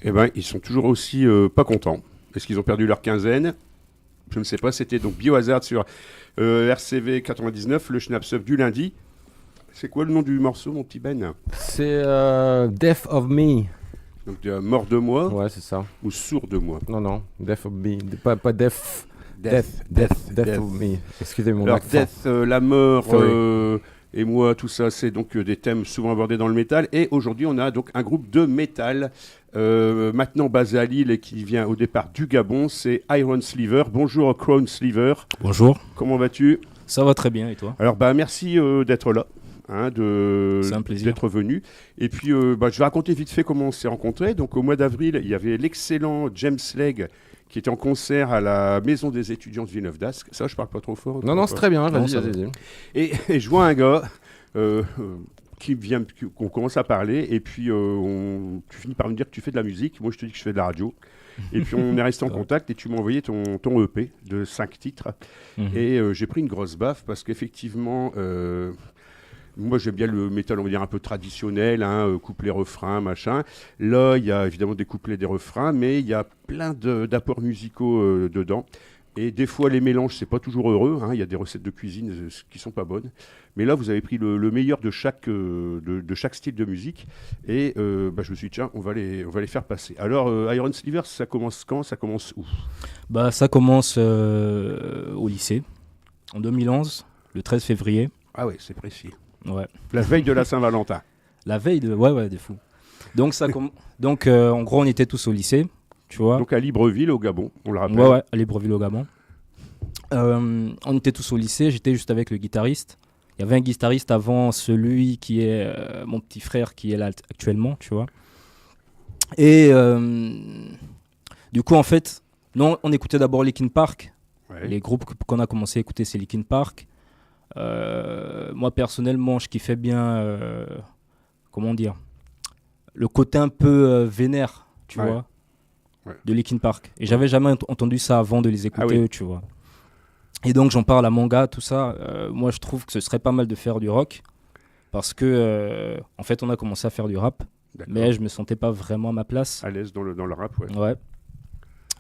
Eh ben, ils sont toujours aussi pas contents. Est-ce qu'ils ont perdu leur quinzaine? Je ne sais pas. C'était donc Biohazard sur RCV 99, le Schnaps Up du lundi. C'est quoi le nom du morceau, mon petit Ben? C'est Death of Me. Donc mort de moi Ouais, c'est ça. ou sourd de moi? Non, Death of Me. Pas Death. Death of Me. Excusez mon Alors, accent. Death, la mort Sorry. et moi, tout ça, c'est donc des thèmes souvent abordés dans le métal. Et aujourd'hui, on a donc un groupe de métal, maintenant basé à Lille et qui vient au départ du Gabon, c'est Iron Sliver. Bonjour Crown Sliver, Bonjour, comment vas-tu? ça va très bien et toi? Alors, merci d'être là. C'est un plaisir. D'être venu. Et puis, je vais raconter vite fait comment on s'est rencontrés. Donc, au mois d'avril, il y avait l'excellent James Legge qui était en concert à la Maison des étudiants de Villeneuve d'Ascq. Ça, je parle pas trop fort. Non, c'est très bien. Non, Vas-y, ça va. vas-y. Et je vois un gars qu'on commence à parler, et puis tu finis par me dire que tu fais de la musique. Moi, je te dis que je fais de la radio. Et puis, on est resté en contact, et tu m'as envoyé ton EP de 5 titres. Et j'ai pris une grosse baffe, parce qu'effectivement, moi, j'aime bien le métal, on va dire, un peu traditionnel, couplet, refrain, machin. Là, il y a évidemment des couplets, des refrains, mais il y a plein d'apports musicaux dedans. Et des fois, les mélanges, c'est pas toujours heureux. Il y a des recettes de cuisine qui sont pas bonnes. Mais là, vous avez pris le meilleur de chaque style de musique. Et je me suis dit, tiens, on va les faire passer. Alors, Iron Sliver, ça commence quand? Ça commence où? Bah, ça commence au lycée, en 2011, le 13 février. Ah ouais, c'est précis. Ouais. La veille de la Saint-Valentin. La veille de... Ouais, des fous. Donc, en gros, on était tous au lycée, tu vois. Donc à Libreville, au Gabon, on le rappelle. Ouais, à Libreville au Gabon. On était tous au lycée, j'étais juste avec le guitariste. Il y avait un guitariste avant celui qui est mon petit frère qui est là actuellement, tu vois. Et du coup, en fait, non, on écoutait d'abord Linkin Park. Ouais. Les groupes qu'on a commencé à écouter, c'est Linkin Park. Moi, personnellement, je kiffais bien, comment dire, le côté un peu vénère, tu vois, de Linkin Park. Et j'avais jamais entendu ça avant de les écouter, tu vois. Et donc, j'en parle à mon gars, tout ça. Moi, je trouve que ce serait pas mal de faire du rock. Parce que, en fait, on a commencé à faire du rap. D'accord. Mais je me sentais pas vraiment à ma place. À l'aise dans le rap, ouais. Ouais.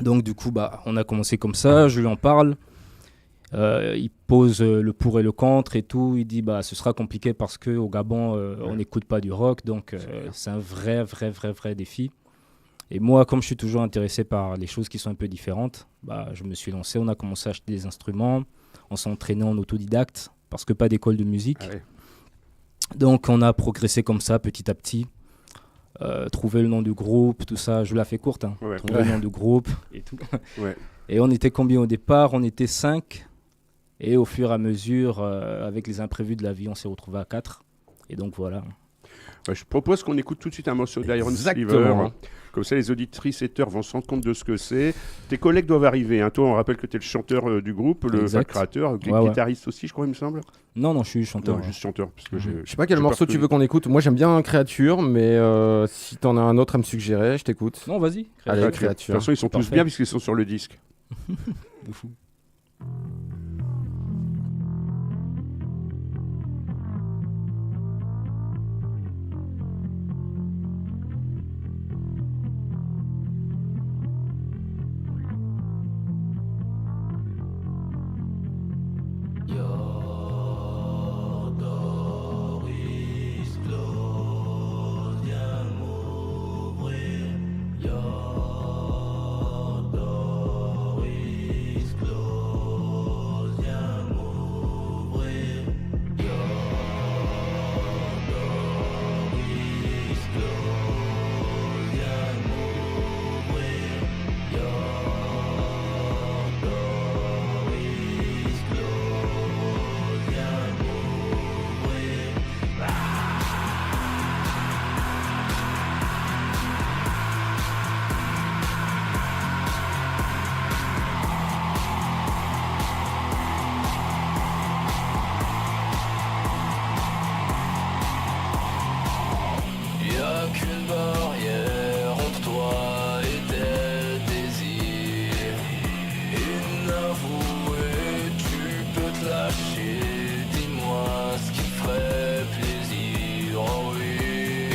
Donc, du coup, on a commencé comme ça. Je lui en parle. Il pose le pour et le contre et tout. Il dit ce sera compliqué parce qu'au Gabon, on n'écoute pas du rock. Donc, c'est un vrai défi. Et moi, comme je suis toujours intéressé par les choses qui sont un peu différentes, je me suis lancé. On a commencé à acheter des instruments. On s'est entraîné en autodidacte parce que pas d'école de musique. Ah ouais. Donc, on a progressé comme ça, petit à petit. Trouver le nom du groupe, tout ça. Je vous la fais courte. Trouver le nom du groupe et tout. Ouais. Et on était combien au départ? On était 5. Et au fur et à mesure, avec les imprévus de la vie, on s'est retrouvé à 4. Et donc, voilà. Je propose qu'on écoute tout de suite un morceau d'Iron Sliver. Comme ça, les auditrices et auditeurs vont se rendre compte de ce que c'est. Tes collègues doivent arriver. Toi, on rappelle que tu es le chanteur du groupe, le créateur, guitariste aussi, je crois, il me semble. Non, je suis chanteur. Non, juste chanteur. Parce que je sais pas quel morceau tu veux qu'on écoute. Moi, j'aime bien Créature, mais si t'en as un autre à me suggérer, je t'écoute. Non, vas-y. Allez, Créature. De toute façon, ils sont tous bien puisqu'ils sont sur le disque. De fou.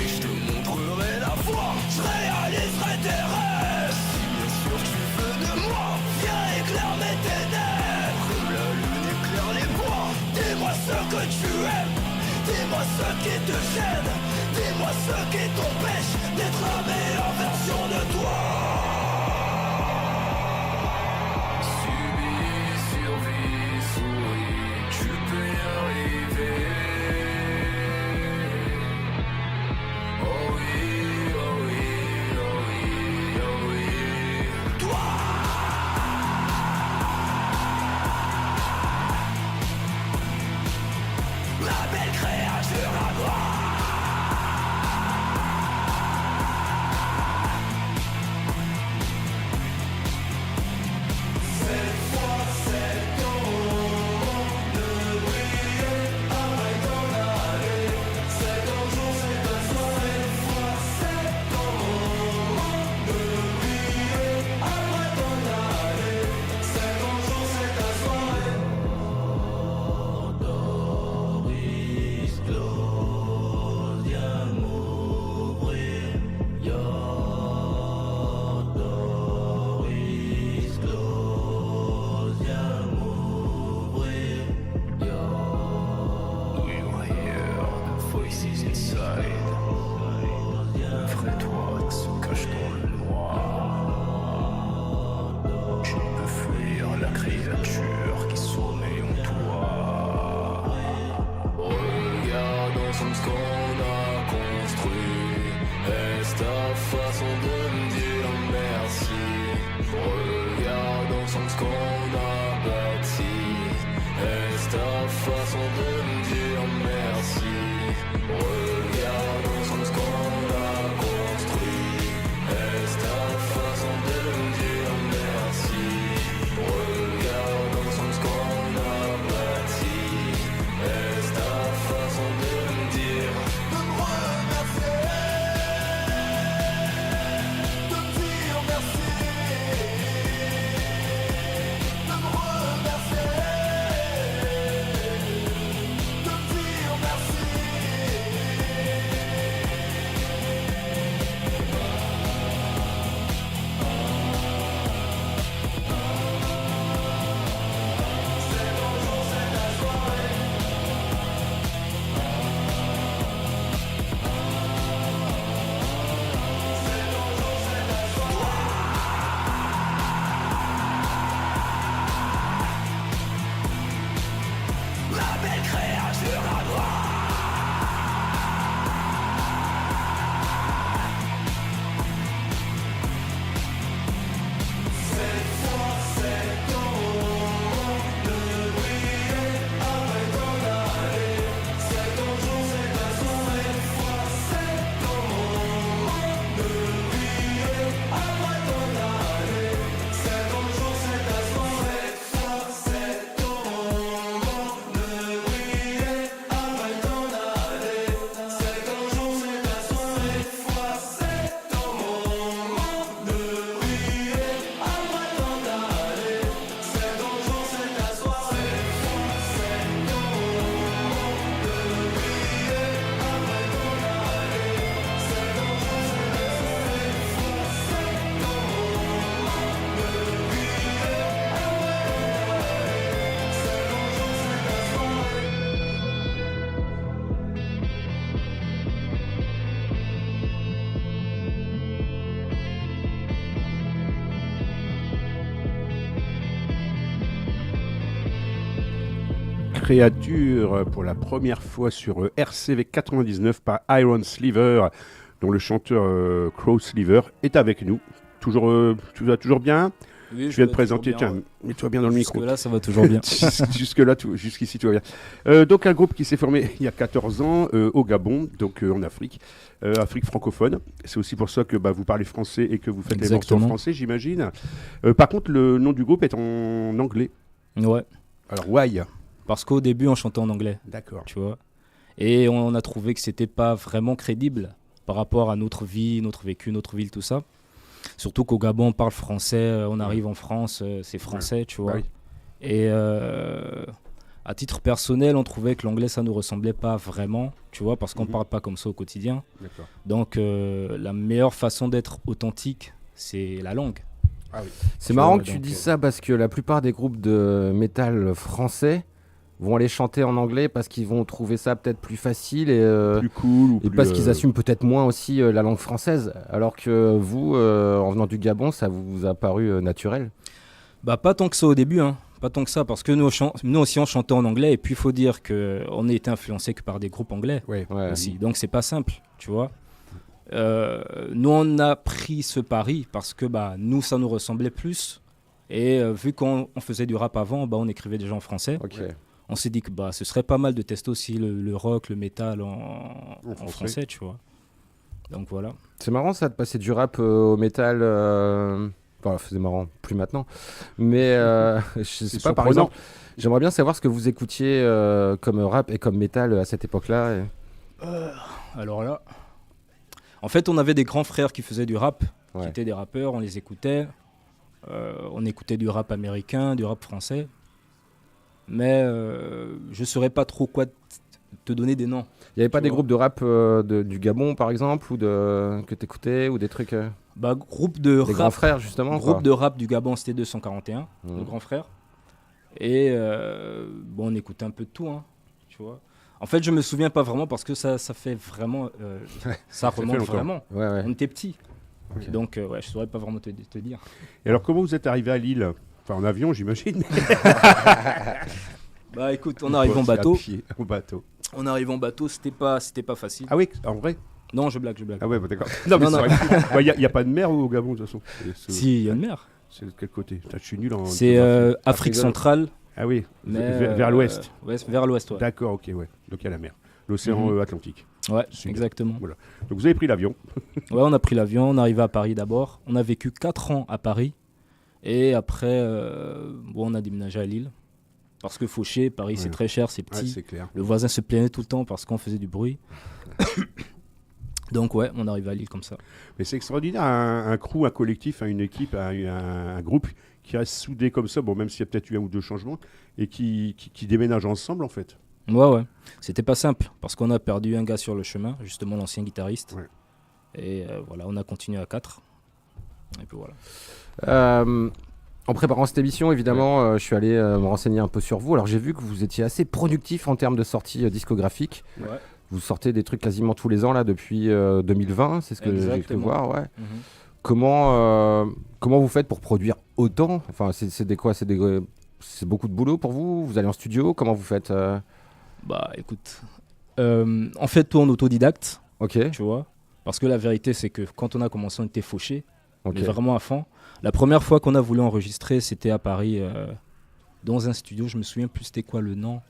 Je te montrerai la foi, je réaliserai tes rêves. Si bien sûr tu veux de moi, viens éclaire mes ténèbres. Que la lune éclaire les bois. Dis-moi ce que tu aimes, dis-moi ce qui te gêne, dis-moi ce qui t'empêche d'être la meilleure version de toi. Subis, survis, souris, tu peux y arriver. Oh oui, oh oui, oh oui, oh oui. Toi, la belle créature à moi. Créature pour la première fois sur RCV 99 par Iron Sliver, dont le chanteur Crow Sliver est avec nous. Tu vas toujours bien? Oui, je viens de présenter, tiens, mets-toi bien dans le micro. Jusque-là, ça va toujours bien. Jusqu'ici, tout va bien. Donc, un groupe qui s'est formé il y a 14 ans au Gabon, donc en Afrique, Afrique francophone. C'est aussi pour ça que vous parlez français et que vous faites les morceaux en français, j'imagine. Par contre, le nom du groupe est en anglais. Ouais. Alors, why? Parce qu'au début, on chantait en anglais. D'accord. Tu vois. Et on a trouvé que c'était pas vraiment crédible par rapport à notre vie, notre vécu, notre ville, tout ça. Surtout qu'au Gabon, on parle français, on arrive en France, c'est français, tu vois. Oui. Et À titre personnel, on trouvait que l'anglais, ça nous ressemblait pas vraiment, tu vois, parce qu'on parle pas comme ça au quotidien. D'accord. Donc, la meilleure façon d'être authentique, c'est la langue. Ah oui. C'est marrant que donc, tu dises ça parce que la plupart des groupes de métal français vont aller chanter en anglais parce qu'ils vont trouver ça peut-être plus facile et Plus cool ou et plus, parce qu'ils assument peut-être moins aussi la langue française, alors que vous, en venant du Gabon, ça vous a paru naturel. Bah, pas tant que ça au début, hein. Pas tant que ça, parce que nous aussi, on chantait en anglais, et puis il faut dire qu'on a été influencé que par des groupes anglais Ouais. aussi. Donc, c'est pas simple, tu vois. Nous, on a pris ce pari parce que bah, nous, ça nous ressemblait plus. Et vu qu'on faisait du rap avant, bah, on écrivait déjà en français. Ok. On s'est dit que bah, ce serait pas mal de tester aussi le rock, le métal en français, tu vois. Donc voilà. C'est marrant ça de passer du rap au métal. Enfin, c'est marrant, plus maintenant. Mais je sais pas, par surprenant. exemple, j'aimerais bien savoir ce que vous écoutiez comme rap et comme métal à cette époque-là. Alors là, en fait, on avait des grands frères qui faisaient du rap, qui Ouais. étaient des rappeurs, on les écoutait. On écoutait du rap américain, du rap français. Mais je saurais pas trop quoi te donner des noms. Il n'y avait pas Tu des vois. groupes de rap du Gabon, par exemple, ou que t'écoutais, ou des trucs. Bah, groupe de Des grands rap, frères, justement. groupe quoi. de rap du Gabon, c'était 241, Mhm. le grand frère. Et bon, on écoutait un peu de tout, hein, tu vois. En fait, je me souviens pas vraiment parce que ça fait vraiment, ça remonte longtemps. vraiment. Ouais, ouais. On était petits, Ok. donc ouais, je saurais pas vraiment te dire. Et alors, comment vous êtes arrivé à Lille? Enfin, en avion, j'imagine. Bah écoute, on arrive en À bateau. pied, en bateau. On arrive en bateau, c'était pas facile. Ah oui, en vrai? Non, je blague. Ah ouais, bah, d'accord. Non, mais Non, non. il n'y a pas de mer au Gabon, de toute façon. Si, il y a une mer. C'est de quel côté? Putain, je suis nul en. C'est géographie. Afrique centrale. Ah oui, Mais, vers l'ouest. Ouais, vers l'ouest, ouais. D'accord, ok, ouais. Donc il y a la mer. L'océan Mhm. Atlantique. Ouais, Super. exactement. Donc vous avez pris l'avion. Ouais, on a pris l'avion, on est arrivé à Paris d'abord. On a vécu 4 ans à Paris. Et après, bon, on a déménagé à Lille. Parce que Fauché, Paris, c'est Ouais. très cher, c'est Ouais, petit. c'est clair. Le voisin se plaignait tout le temps parce qu'on faisait du bruit. Donc ouais, on est arrivé à Lille comme ça. Mais c'est extraordinaire, un crew, un collectif, une équipe, un groupe qui reste soudé comme ça, bon, même s'il y a peut-être eu un ou deux changements, et qui déménage ensemble en fait. Ouais. C'était pas simple parce qu'on a perdu un gars sur le chemin, justement l'ancien guitariste. Ouais. Et voilà, on a continué à 4. Et puis voilà. En préparant cette émission, évidemment, je suis allé me renseigner un peu sur vous. Alors j'ai vu que vous étiez assez productif en termes de sorties discographiques. Ouais. Vous sortez des trucs quasiment tous les ans là depuis 2020, c'est ce que j'ai pu Exactement. voir. Ouais. Comment vous faites pour produire autant? Enfin, c'est beaucoup de boulot pour vous? Vous allez en studio? Comment vous faites Bah écoute, en fait tout en autodidacte, Ok. tu vois. Parce que la vérité c'est que quand on a commencé on était fauchés, Ok. mais vraiment à fond. La première fois qu'on a voulu enregistrer c'était à Paris, dans un studio, je me souviens plus c'était quoi le nom.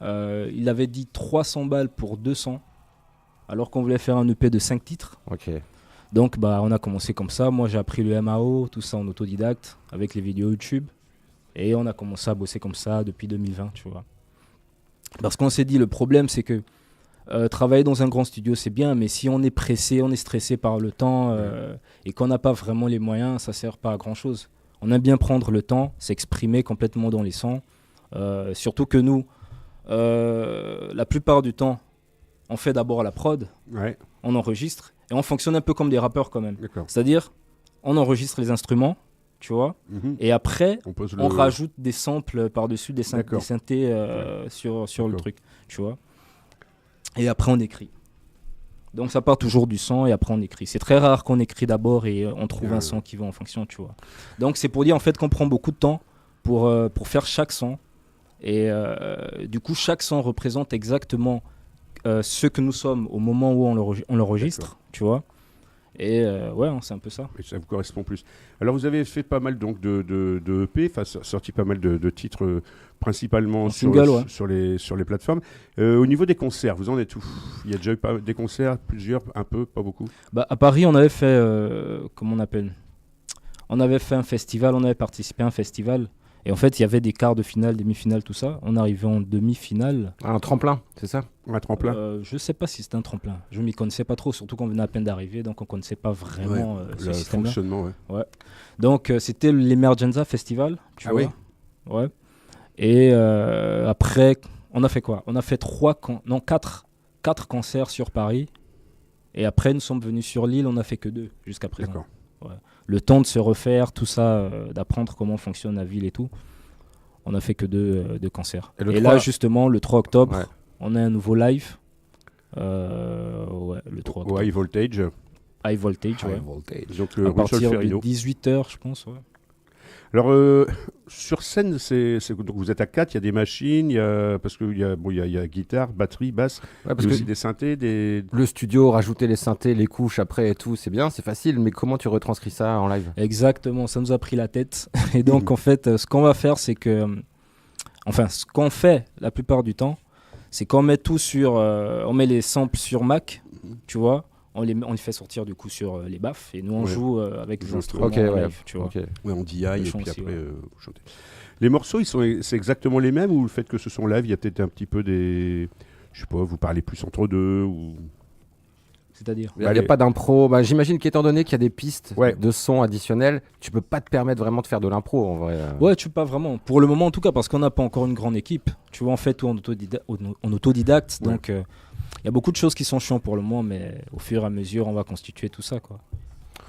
Il avait dit 300 balles pour 200, alors qu'on voulait faire un EP de 5 titres. Ok. Donc bah, on a commencé comme ça. Moi j'ai appris le MAO, tout ça en autodidacte, avec les vidéos YouTube. Et on a commencé à bosser comme ça depuis 2020, tu vois. Parce qu'on s'est dit, le problème c'est que travailler dans un grand studio c'est bien, mais si on est pressé, on est stressé par le temps et qu'on n'a pas vraiment les moyens, ça sert pas à grand chose. On aime bien prendre le temps, s'exprimer complètement dans les sons. Surtout que nous, la plupart du temps, on fait d'abord la prod, Ouais, on enregistre et on fonctionne un peu comme des rappeurs quand même. d'accord. C'est-à-dire, on enregistre les instruments, tu vois, Mhm. et après, On pose on rajoute des samples par-dessus, des D'accord. synthés sur le D'accord. truc, tu vois. Et après, on écrit. Donc, ça part toujours du son et après, on écrit. C'est très rare qu'on écrit d'abord et on trouve Ouais. un son qui va en fonction, tu vois. Donc, c'est pour dire en fait qu'on prend beaucoup de temps pour faire chaque son. Et du coup, chaque son représente exactement ce que nous sommes au moment où on l'enregistre, tu vois. Et ouais, c'est un peu ça. Et ça vous correspond plus. Alors vous avez fait pas mal donc de EP, enfin sorti pas mal de titres principalement En sur, single, ouais. sur les plateformes. Au niveau des concerts, vous en êtes où? Il y a déjà eu des concerts, plusieurs, un peu, pas beaucoup? Bah, à Paris, on avait fait, comment on appelle? On avait fait un festival, on avait participé à un festival. Et en fait, il y avait des quarts de finale, demi-finale, tout ça. On arrivait en demi-finale. Un tremplin, c'est ça? Un tremplin? Je sais pas si c'était un tremplin. Je m'y connaissais pas trop, surtout qu'on venait à peine d'arriver, donc on connaissait pas vraiment ce Le système-là. fonctionnement, ouais. Donc c'était l'Emergenza Festival, tu Ah vois. oui. Ouais. Et après, on a fait quoi? On a fait 4 concerts sur Paris. Et après, nous sommes venus sur l'île, on n'a fait que 2 jusqu'à présent. D'accord. Ouais. Le temps de se refaire, tout ça, d'apprendre comment fonctionne la ville et tout. On n'a fait que 2 concerts. Et le Et 3 là, justement, le 3 octobre, Ouais. on a un nouveau live. Le 3 octobre. High Voltage. High Voltage, ouais. Donc, À rue partir de Solferino. 18h, je pense. Ouais. Alors, sur scène, donc vous êtes à 4, il y a des machines, parce qu'il y a guitare, batterie, basse, Ouais, il parce y a que aussi des synthés, des... le studio, rajouter les synthés, les couches après et tout, c'est bien, c'est facile, mais comment tu retranscris ça en live? Exactement, ça nous a pris la tête. Et donc, en fait, ce qu'on va faire, c'est que... Enfin, ce qu'on fait la plupart du temps, c'est qu'on met tout sur... on met les samples sur Mac, tu vois. On les fait sortir du coup sur les baffes et nous on Ouais. joue avec les Ok, instruments Ok, en ouais. live, tu vois. Ok. Ouais, on dit aïe, Le et chant puis aussi, après, ouais. vous chantez. Les morceaux, c'est exactement les mêmes, ou le fait que ce sont live, il y a peut-être un petit peu des... Je sais pas, vous parlez plus entre deux, ou... C'est-à-dire Il n'y a pas d'impro. Bah, j'imagine qu'étant donné qu'il y a des pistes Ouais. de son additionnelles, tu peux pas te permettre vraiment de faire de l'impro en vrai. Ouais, tu peux pas vraiment. Pour le moment en tout cas, parce qu'on n'a pas encore une grande équipe. Tu vois, on fait tout en autodidacte. Ouais. Donc, il y a beaucoup de choses qui sont chiantes pour le moment, mais au fur et à mesure, on va constituer tout ça, quoi.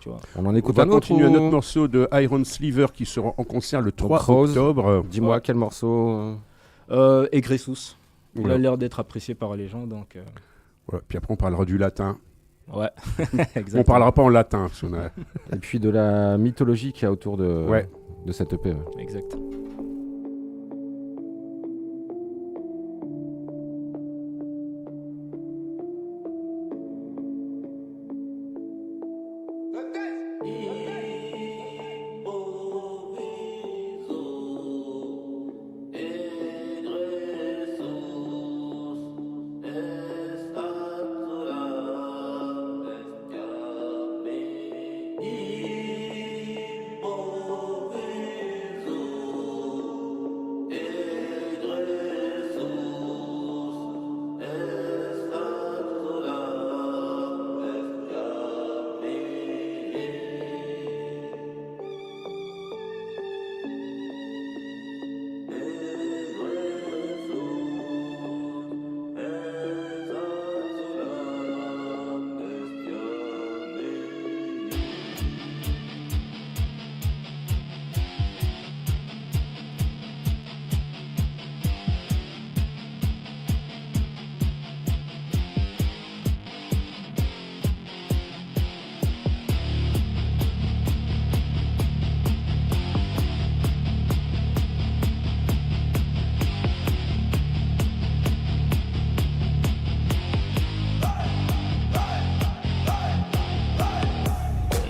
Tu vois. On en On écoute va un autre continuer un ou- autre morceau de Iron Sliver qui sera en concert le 3 Rose. octobre. Dis-moi quel morceau. Egressus. Il Voilà. a l'air d'être apprécié par les gens, donc... Ouais, puis après, on parlera du latin. Ouais, exactement. On parlera pas en latin. Parce qu'on a... Et puis de la mythologie qu'il y a autour de, Ouais. de cette EP. Ouais. Exact.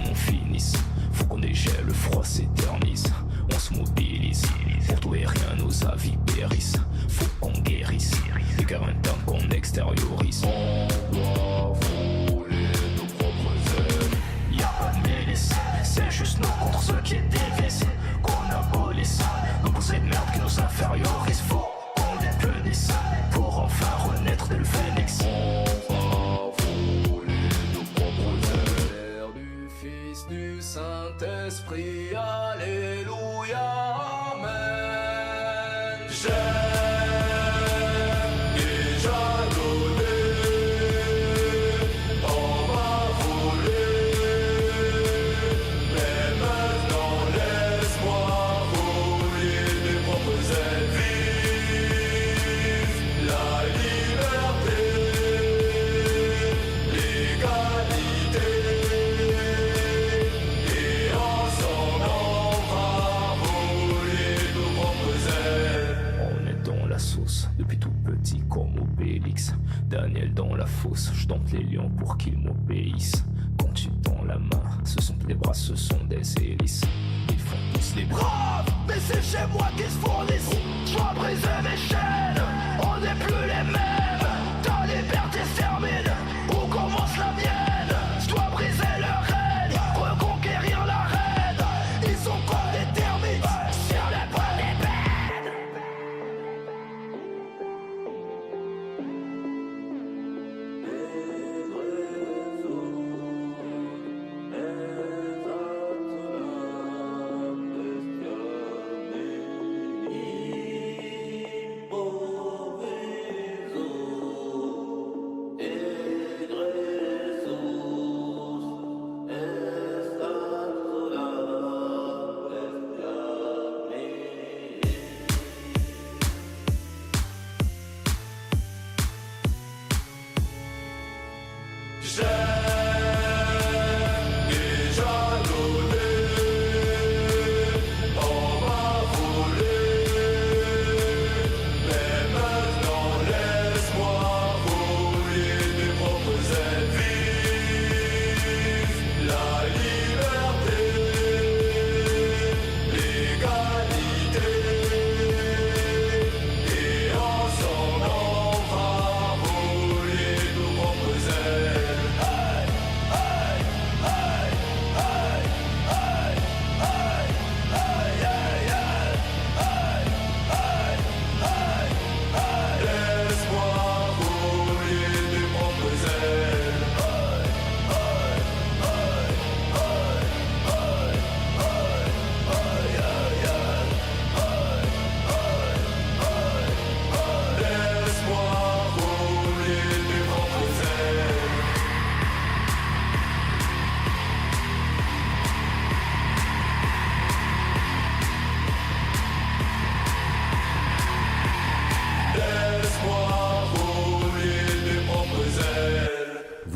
On finisse, faut qu'on dégèle, le froid s'éternise. On se mobilise, pour tout et rien nos avis périssent. Faut qu'on guérisse, les guerres internes qu'on extériorise. On doit voler nos propres ailes. Y'a pas de milice, c'est juste nous contre ceux qui dévisent. Qu'on abolisse, nos poussées de merde qui nous infériorisent. Faut qu'on les punisse, pour enfin renaître dès le phénix. On va voler nos propres ailes. Père du Fils du Saint-Esprit, Alléluia, Amen. J'ai déjà donné, on m'a volé, mais maintenant laisse-moi voler mes propres ailes. Vive la liberté, l'égalité, et ensemble on va voler nos propres ailes. On est dans la sauce, depuis tout petit comme Obélix. Daniel dans la fosse, je tente les lions pour qu'ils m'obéissent. Quand tu tends la main, ce sont les bras, ce sont des hélices. Ils font tous les bras, mais c'est chez moi qu'ils se fournissent. Je dois briser mes chaînes, on n'est plus les mêmes. Ta liberté se termine, où commence la mienne? Je dois briser leur règne, reconquérir la reine. Ils sont comme des termites, sur le point des peines.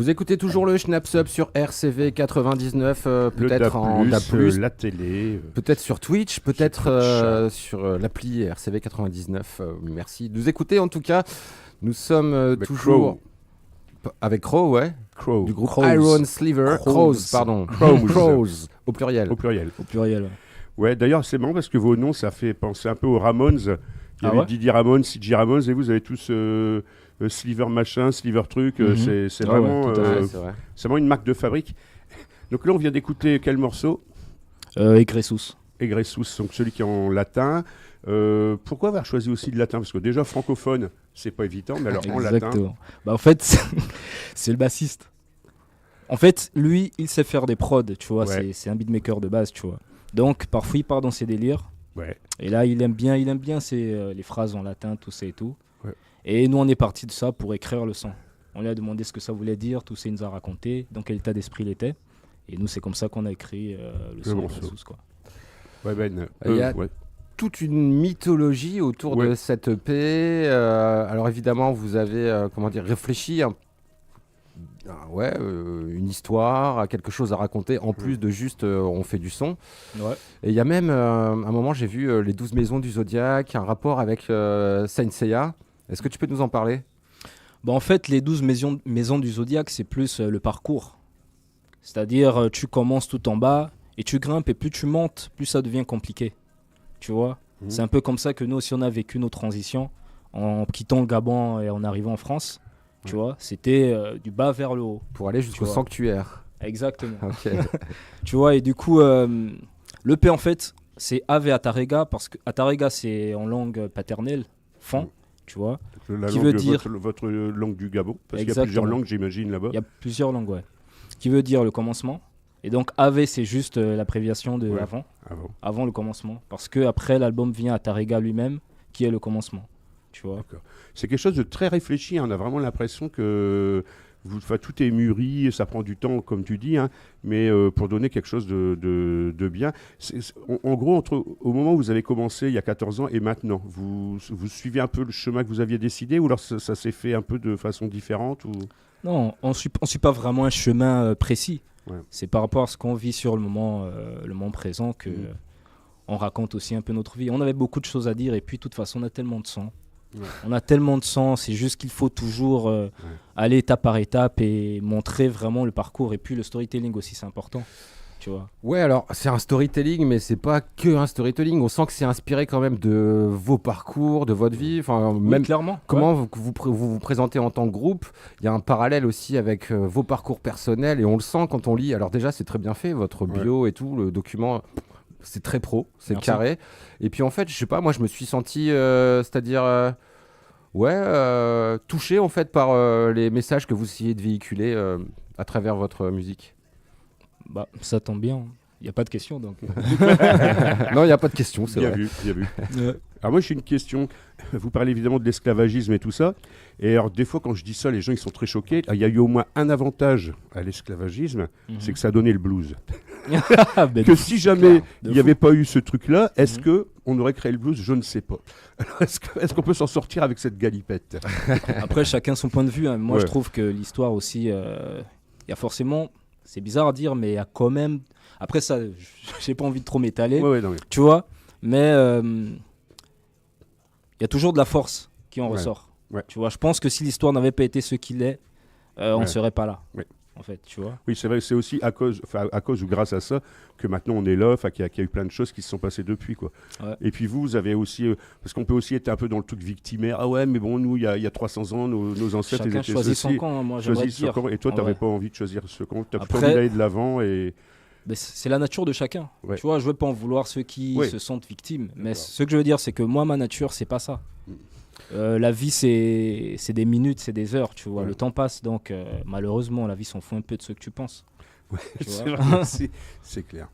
Vous écoutez toujours le Schnaps Up sur RCV 99, Le peut-être en DAB+, la télé. peut-être sur Twitch, peut-être sur l'appli RCV 99. Merci de nous écouter en tout cas. Nous sommes Avec toujours avec Crow, ouais, Crow. du groupe Crows. Iron Sliver, Crows, pardon, Crows au pluriel. Au pluriel. Au pluriel. Ouais. Ouais, d'ailleurs, c'est marrant parce que vos noms, ça fait penser un peu aux Ramones. Il y avait ouais Didi Ramones, CJ Ramones, et vous avez tous Sliver machin, Sliver truc. C'est Ah ouais, vraiment, tout à fait, c'est vrai. c'est vraiment une marque de fabrique. Donc là, on vient d'écouter quel morceau? Egressus. Egressus, donc celui qui est en latin. Pourquoi avoir choisi aussi le latin? Parce que déjà, francophone, c'est pas évident, mais alors en latin. Exactement. Bah, en fait, c'est le bassiste. En fait, lui, il sait faire des prods, tu vois. Ouais. C'est un beatmaker de base, tu vois. Donc, parfois, il part dans ses délires. Ouais. Et là, il aime bien les phrases en latin, tout ça et tout. Ouais. Et nous, on est parti de ça pour écrire le son. On lui a demandé ce que ça voulait dire, tout ça, il nous a raconté, dans quel état d'esprit il était. Et nous, c'est comme ça qu'on a écrit le son morceau. Egressus, quoi. Ouais, Ben. Il y a ouais. toute une mythologie autour de cette EP. Alors évidemment, vous avez réfléchi une histoire, à quelque chose à raconter, en plus de juste on fait du son. Ouais. Et il y a même, un moment, j'ai vu les 12 maisons du Zodiac, un rapport avec Saint Seiya. Est-ce que tu peux nous en parler? Bah, en fait, les 12 maisons du Zodiac, c'est plus le parcours. C'est-à-dire, tu commences tout en bas et tu grimpes, et plus tu montes, plus ça devient compliqué. Tu vois, c'est un peu comme ça que nous aussi on a vécu nos transitions en quittant le Gabon et en arrivant en France. Tu vois, c'était du bas vers le haut. Pour aller jusqu'au vois. sanctuaire. Exactement. Ok. Tu vois, et du coup, l'EP en fait, c'est Ave Atarega, parce que Atarega c'est en langue paternelle, fan, tu vois. La Qui langue veut de dire- votre langue du Gabon. Parce qu'il y a Exactement. plusieurs langues, j'imagine, là-bas. Il y a plusieurs langues, ouais. Qui veut dire le commencement. Et donc Ave, c'est juste l'abréviation de Ouais. avant le commencement. Parce que après l'album vient à Tarega lui-même, qui est le commencement. Tu vois. C'est quelque chose de très réfléchi. Hein. On a vraiment l'impression que tout est mûri, ça prend du temps, comme tu dis, hein, mais pour donner quelque chose de bien. En gros, au moment où vous avez commencé, il y a 14 ans, et maintenant, vous suivez un peu le chemin que vous aviez décidé, ou alors ça s'est fait un peu de façon différente ou... Non, on suit pas vraiment un chemin précis. Ouais. C'est par rapport à ce qu'on vit sur le moment présent que on raconte aussi un peu notre vie. On avait beaucoup de choses à dire et puis de toute façon on a tellement de sang. Ouais. On a tellement de sang, c'est juste qu'il faut toujours aller étape par étape et montrer vraiment le parcours. Et puis le storytelling aussi, c'est important. Tu vois. Ouais, alors c'est un storytelling, mais c'est pas que un storytelling. On sent que c'est inspiré quand même de vos parcours, de votre vie. Enfin, même clairement. comment vous présentez en tant que groupe. Il y a un parallèle aussi avec vos parcours personnels et on le sent quand on lit. Alors déjà, c'est très bien fait, votre bio et tout, le document. C'est très pro, c'est Merci. carré. Et puis en fait, je sais pas, moi je me suis senti, touché en fait par les messages que vous essayez de véhiculer à travers votre musique. Bah, ça tombe bien. Il n'y a pas de question donc. Non, il n'y a pas de question, c'est Bien vrai. vu, bien vu. Alors moi j'ai une question. Vous parlez évidemment de l'esclavagisme et tout ça. Et alors des fois quand je dis ça, les gens ils sont très choqués. Il y a eu au moins un avantage à l'esclavagisme, c'est que ça a donné le blues. Ben, Que si jamais de il n'y avait pas eu ce truc-là, est-ce que on aurait créé le blues? Je ne sais pas. Alors, est-ce qu'on peut s'en sortir avec cette galipette? Après, chacun son point de vue. Hein. Moi, Ouais. je trouve que l'histoire aussi, il y a forcément, c'est bizarre à dire, mais il y a quand même. Après, ça, j'ai pas envie de trop m'étaler, Ouais, non, mais- tu vois, mais il y a toujours de la force qui en Ouais. ressort. Ouais. Tu vois, je pense que si l'histoire n'avait pas été ce qu'il est, on ne Ouais. serait pas là. Ouais. En fait, tu vois. Oui, c'est vrai, c'est aussi à cause ou grâce à ça que maintenant on est là, qu'il y a eu plein de choses qui se sont passées depuis, quoi. Ouais. Et puis vous avez aussi, parce qu'on peut aussi être un peu dans le truc victimaire. Ah ouais, mais bon, nous, il y a 300 ans, nos ancêtres, ils Chacun étaient choisit ceci, son camp, hein, moi, j'aimerais choisit son dire. camp. Et toi, En tu n'avais vrai. pas envie de choisir ce camp. Tu as plutôt Après- envie d'aller de l'avant. Et... Mais c'est la nature de chacun. Ouais. Tu vois, je veux pas en vouloir ceux qui Ouais. se sentent victimes. Mais D'accord. ce que je veux dire, c'est que moi, ma nature, c'est pas ça. La vie, c'est des minutes, c'est des heures, tu vois. Ouais. Le temps passe, donc malheureusement, la vie s'en fout un peu de ce que tu penses. Tu c'est vois. vrai, c'est clair.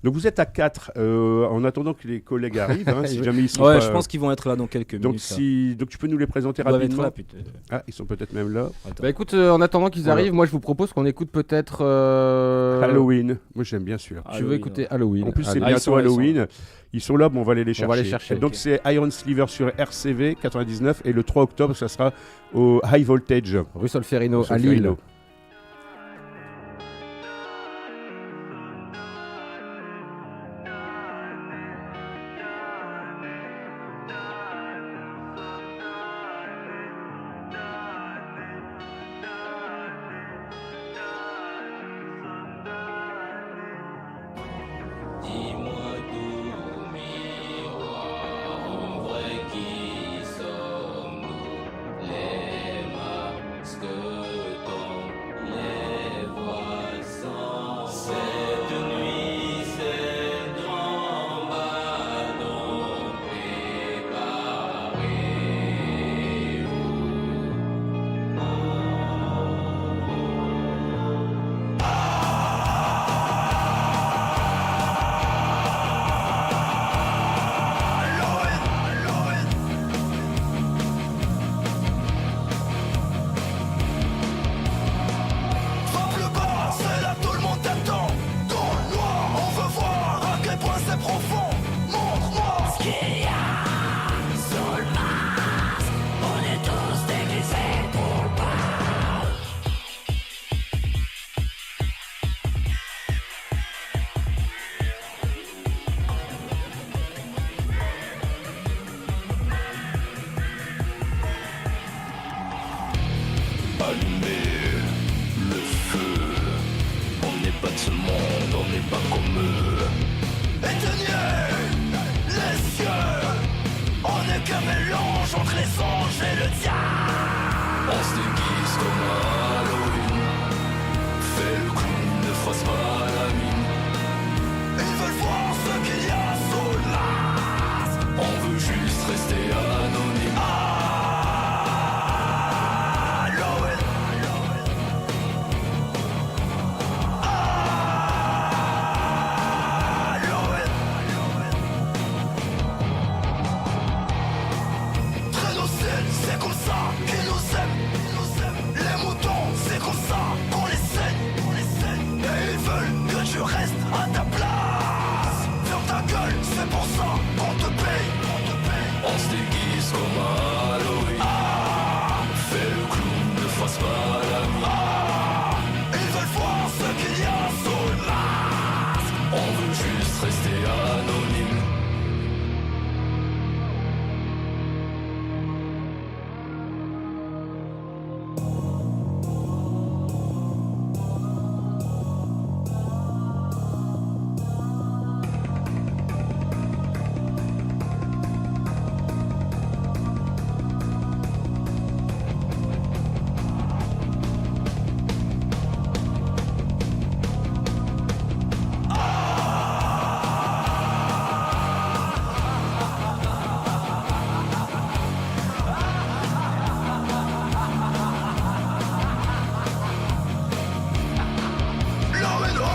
Donc vous êtes à 4 en attendant que les collègues arrivent, hein, si jamais ils sont Ouais, pas... je pense qu'ils vont être là dans quelques donc, minutes. donc tu peux nous les présenter Ils doivent être rapidement. là, putain. Ah, ils sont peut-être même là. Attends. Bah écoute, en attendant qu'ils Voilà. arrivent, moi je vous propose qu'on écoute peut-être. Halloween. Moi j'aime bien celui-là. Tu veux écouter Halloween? En plus, c'est Allez. ils bientôt sont là, Halloween. Ils sont là, bon, on va aller les On chercher. va les chercher, Et donc, ok. c'est Iron Sliver sur RCV 99. Et le 3 octobre, ça sera au High Voltage. Rue Solferino à Solferino. Lille. Dis-moi d'où, miroir, en vrai qui sommes-nous? Les masques tombent, les voix sans. Cette nuit, c'est grand ballon Frappe le bas, c'est là tout le monde t'attend. Dans le noir, on veut voir à quel point c'est profond. Montre-moi ce qu'il y a sur le masque. On est tous déguisés pour le bal. Allumer le feu. On n'est pas de ce monde, on n'est pas comme eux. Éteignez les cieux. On est qu'un mélange entre les anges et le diable. On se déguise comme à Halloween. Fais le clown, ne fasse pas la mine. Ils veulent voir ce qu'il y a sous le masque. On veut juste rester anonyme. Halloween. Très docile, c'est comme ça qu'ils nous aiment. Les moutons, c'est comme ça qu'on les saigne. Et ils veulent que tu restes à ta place. Ferme ta gueule, c'est pour ça qu'on te paye. On se déguise comme à Halloween. Fais le clown, ne fasse pas la mine. Ils veulent voir ce qu'il y a sous le masque. On veut juste rester anonyme. Low and ho.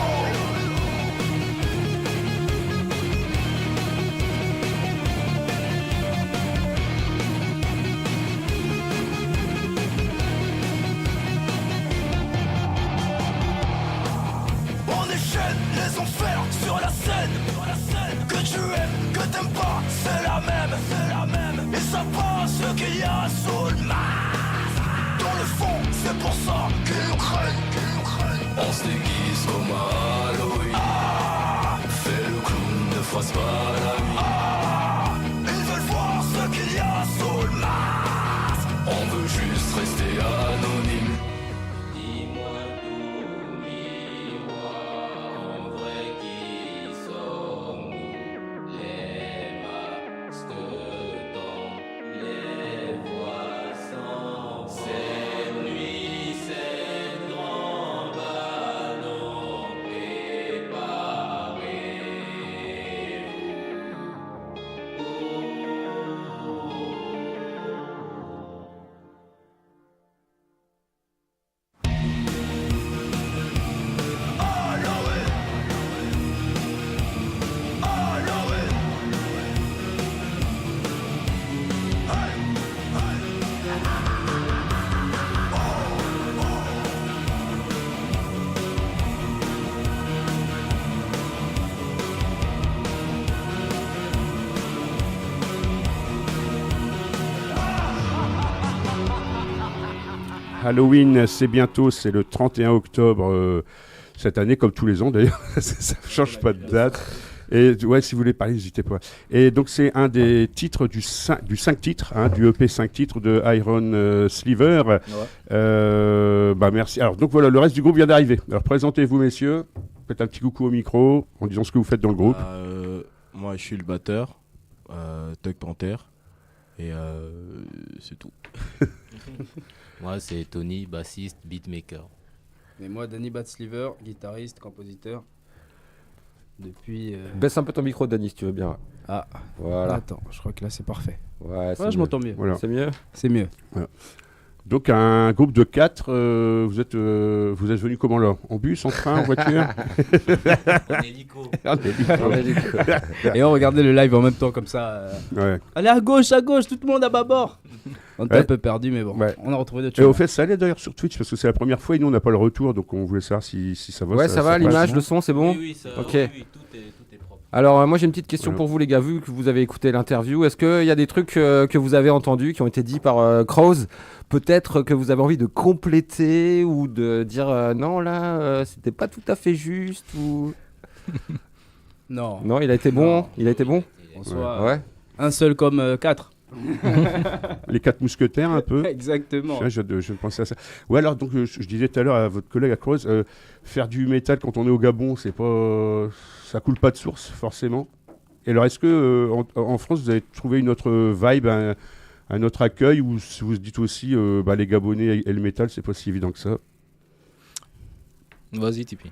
On déchaîne les enfers sur la scène. Que tu aimes, que t'aimes pas, c'est la même. Ils savent pas ce qu'il y a sous le masque. Dans le fond, c'est pour ça qu'ils nous craignent. On se déguise comme à Halloween. Fais le clown, ne fasse pas la mine. Ils veulent voir ce qu'il y a sous le masque. On veut juste rester anonyme. Dis-moi d'où, miroir, en vrai qui sommes-nous? Les masques tombent, les voix sans. Cette nuit, c'est Halloween, c'est bientôt, c'est le 31 octobre cette année, comme tous les ans d'ailleurs, ça ne change pas de date. Et ouais, si vous voulez parler, n'hésitez pas. Et donc c'est un des titres du 5 titres, hein, du EP 5 titres de Iron Sliver. Bah merci. Alors donc voilà, le reste du groupe vient d'arriver. Alors présentez-vous messieurs, faites un petit coucou au micro en disant ce que vous faites dans le groupe. Moi je suis le batteur, Tug Panther, et c'est tout. Moi, c'est Tony, bassiste, beatmaker. Et moi, Danny Batsliver, guitariste, compositeur. Depuis. Baisse un peu ton micro, Danny, si tu veux bien. Ah, voilà. Attends, je crois que là c'est parfait. Ouais, Ouais, je m'entends mieux. Voilà. C'est mieux. C'est mieux. Donc un groupe de 4, vous êtes venus comment là? En bus, en train, en voiture? En hélico. Et on regardait le live en même temps comme ça. Ouais. Allez à gauche, tout le monde à bâbord. On était Ouais. un peu perdu, mais bon, Ouais. on a retrouvé notre Et au chemin. fait, ça allait d'ailleurs sur Twitch parce que c'est la première fois et nous on n'a pas le retour, donc on voulait savoir si ça va. Ouais, ça va, passe. l'image, le son, c'est bon? Oui, ça, Ok. oui, tout est propre. Alors moi j'ai une petite question Voilà. pour vous les gars, vu que vous avez écouté l'interview, est-ce qu'il y a des trucs que vous avez entendus, qui ont été dits par Crows, peut-être que vous avez envie de compléter ou de dire non là c'était pas tout à fait juste ou... Non, Non, il a été bon, Non. il a été bon. on soit Ouais. un seul comme 4. Les 4 mousquetaires un peu. Exactement. Je pensais à ça. Ouais, alors donc je disais tout à l'heure à votre collègue à Croix, faire du métal quand on est au Gabon, c'est pas, ça coule pas de source forcément. Et alors est-ce que en France vous avez trouvé une autre vibe, un autre accueil, ou si vous dites aussi les Gabonais et le métal c'est pas si évident que ça? Vas-y, Tipeee.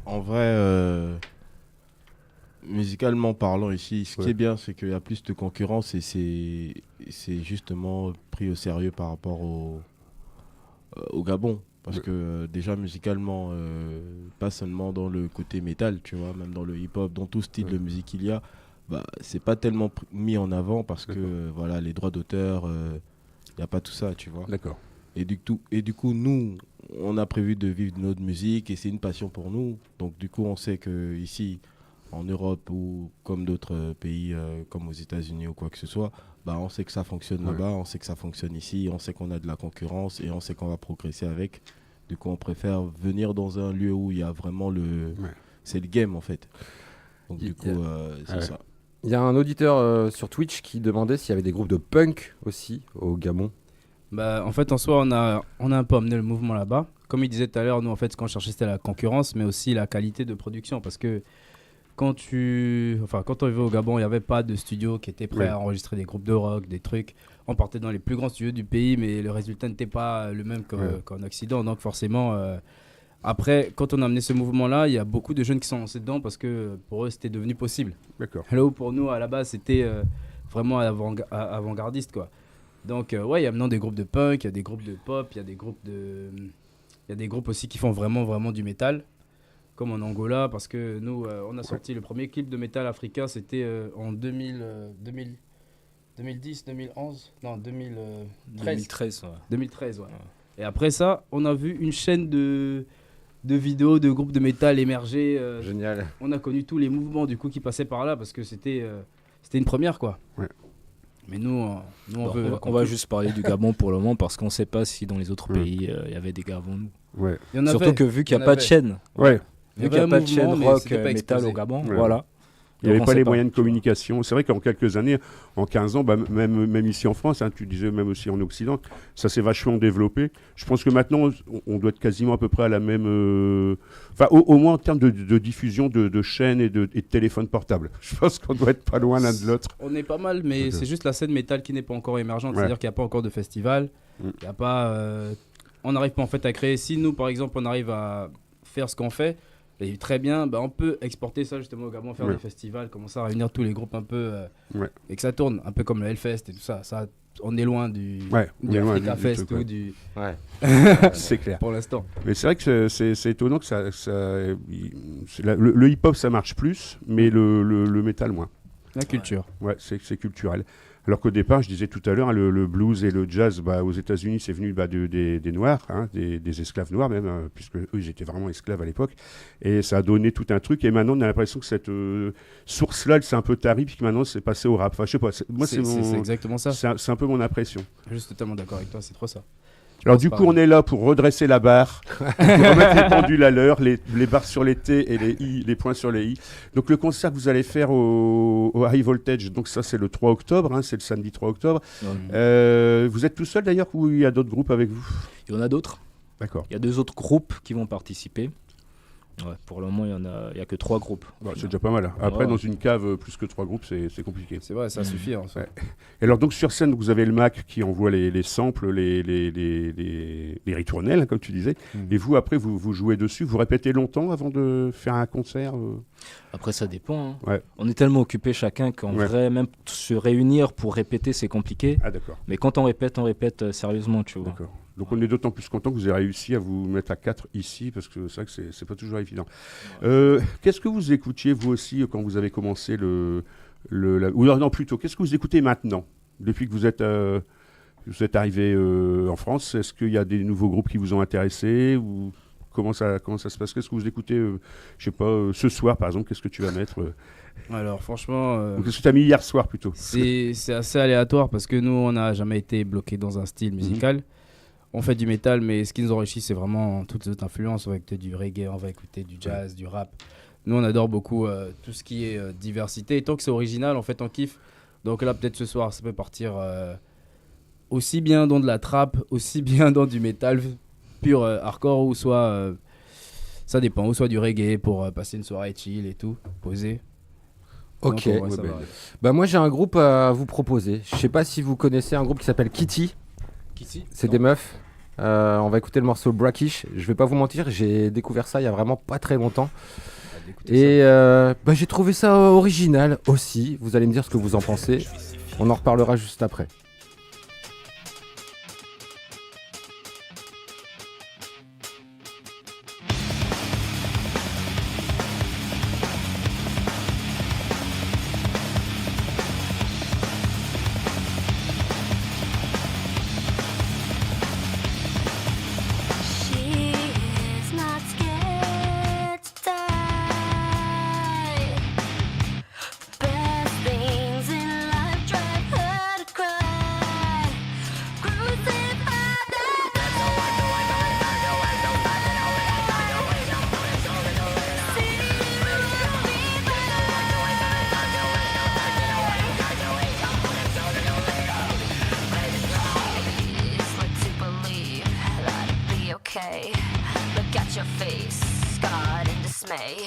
En vrai, musicalement parlant ici, ce qui est bien, c'est qu'il y a plus de concurrence et c'est justement pris au sérieux par rapport au Gabon. Parce que déjà musicalement, pas seulement dans le côté métal, tu vois, même dans le hip-hop, dans tout style de musique qu'il y a, bah, c'est pas tellement mis en avant parce que voilà, les droits d'auteur, il n'y a pas tout ça, tu vois. D'accord. Et du coup, nous, on a prévu de vivre de notre musique et c'est une passion pour nous. Donc du coup, on sait que ici, en Europe ou comme d'autres pays, comme aux États-Unis ou quoi que ce soit, bah, on sait que ça fonctionne là-bas, on sait que ça fonctionne ici, on sait qu'on a de la concurrence et on sait qu'on va progresser avec. Du coup, on préfère venir dans un lieu où il y a vraiment c'est le game en fait. Donc du coup, c'est ça. Il y a un auditeur sur Twitch qui demandait s'il y avait des groupes de punk aussi au Gabon. Bah, en fait, en soi, on a un peu amené le mouvement là-bas. Comme il disait tout à l'heure, nous, en fait, ce qu'on cherchait, c'était la concurrence, mais aussi la qualité de production. Parce que quand on vivait au Gabon, il n'y avait pas de studio qui était prêt à enregistrer des groupes de rock, des trucs. On partait dans les plus grands studios du pays, mais le résultat n'était pas le même qu'en Occident. Donc, forcément, après, quand on a amené ce mouvement-là, il y a beaucoup de jeunes qui sont lancés dedans parce que pour eux, c'était devenu possible. D'accord. Là où pour nous, à la base, c'était vraiment avant-gardiste, quoi. Donc, ouais, il y a maintenant des groupes de punk, il y a des groupes de pop, il y a des groupes aussi qui font vraiment, vraiment du métal, comme en Angola, parce que nous, on a sorti le premier clip de métal africain, c'était en 2010, 2011, non, 2013. 2013, ouais. Et après ça, on a vu une chaîne de vidéos de groupes de métal émerger. Génial. On a connu tous les mouvements du coup qui passaient par là parce que c'était une première, quoi. Ouais. Mais nous, on va juste parler du Gabon pour le moment parce qu'on ne sait pas si dans les autres pays il y avait des gars avant nous. Ouais. Surtout que vu qu'il n'y a pas de chaîne, vu qu'il n'y a pas de chaîne rock métal au Gabon, voilà. Il n'y avait pas les moyens de communication. C'est vrai qu'en quelques années, en 15 ans, même ici en France, tu disais même aussi en Occident, ça s'est vachement développé. Je pense que maintenant, on doit être quasiment à peu près à la même... au moins en termes de diffusion de chaînes et de téléphones portables. Je pense qu'on doit être pas loin l'un de l'autre. On est pas mal, mais c'est juste la scène métal qui n'est pas encore émergente. C'est-à-dire qu'il n'y a pas encore de festival. Il y a pas, on n'arrive pas en fait à créer. Si nous, par exemple, on arrive à faire ce qu'on fait, et très bien, on peut exporter ça justement au Gabon, faire des festivals, commencer à réunir tous les groupes un peu et que ça tourne, un peu comme le Hellfest et tout ça. On est loin du Africa Fest ou du... c'est clair. Pour l'instant. Mais c'est vrai que c'est étonnant que le hip-hop ça marche plus, mais le métal moins. La culture. Ouais, c'est culturel. Alors qu'au départ, je disais tout à l'heure, le blues et le jazz, aux États-Unis, c'est venu des Noirs, des esclaves noirs même, puisque eux, ils étaient vraiment esclaves à l'époque. Et ça a donné tout un truc. Et maintenant, on a l'impression que cette source-là, elle s'est un peu tarie, puis que maintenant, c'est passé au rap. Enfin, je sais pas. Moi, c'est exactement ça. C'est un peu mon impression. Je suis totalement d'accord avec toi, c'est trop ça. Alors du coup, on est là pour redresser la barre, pour remettre les pendules à l'heure, les barres sur les T et les points sur les I. Donc le concert que vous allez faire au High Voltage, donc ça c'est le 3 octobre, hein, c'est le samedi 3 octobre. Vous êtes tout seul d'ailleurs ou il y a d'autres groupes avec vous? Il y en a d'autres. D'accord. Il y a 2 autres groupes qui vont participer. Ouais, pour le moment, il y a que 3 groupes. Bon, c'est déjà pas mal. Après, Ouais. dans une cave, plus que 3 groupes, c'est compliqué. C'est vrai, ça suffit. En soi. Ouais. Et alors, donc sur scène, vous avez le Mac qui envoie les samples, les ritournelles, comme tu disais. Et vous, après, vous jouez dessus. Vous répétez longtemps avant de faire un concert Après, ça dépend. Hein. Ouais. On est tellement occupé chacun qu'en vrai, même se réunir pour répéter, c'est compliqué. Ah, d'accord. Mais quand on répète sérieusement, tu vois. D'accord. Donc on est d'autant plus content que vous ayez réussi à vous mettre à 4 ici, parce que c'est vrai que c'est pas toujours évident. Qu'est-ce que vous écoutiez, vous aussi, quand vous avez commencé ou non, plutôt, qu'est-ce que vous écoutez maintenant, depuis que vous êtes arrivé en France? Est-ce qu'il y a des nouveaux groupes qui vous ont intéressé ou comment ça se passe? Qu'est-ce que vous écoutez, je sais pas, ce soir, par exemple, qu'est-ce que tu vas mettre Alors franchement, ou qu'est-ce que tu as mis hier soir, plutôt? c'est assez aléatoire parce que nous, on n'a jamais été bloqué dans un style musical. On fait du métal, mais ce qui nous enrichit, c'est vraiment toutes les autres influences. On va écouter du reggae, on va écouter du jazz, du rap. Nous, on adore beaucoup tout ce qui est diversité. Et tant que c'est original, en fait, on kiffe. Donc là, peut-être ce soir, ça peut partir aussi bien dans de la trap, aussi bien dans du métal pur hardcore, ou soit, ça dépend, ou soit du reggae pour passer une soirée chill et tout, posé. Ok. Donc, en vrai, ça va. Bah moi j'ai un groupe à vous proposer. Je sais pas si vous connaissez un groupe qui s'appelle Kitty. C'est des meufs. On va écouter le morceau Brackish. Je vais pas vous mentir, j'ai découvert ça il y a vraiment pas très longtemps. Et j'ai trouvé ça original aussi. Vous allez me dire ce que vous en pensez. On en reparlera juste après. She's not scared to die. Best things in life drive her to cry. Crucified It's hard to believe that it'd be okay. Look at your face, scarred in dismay.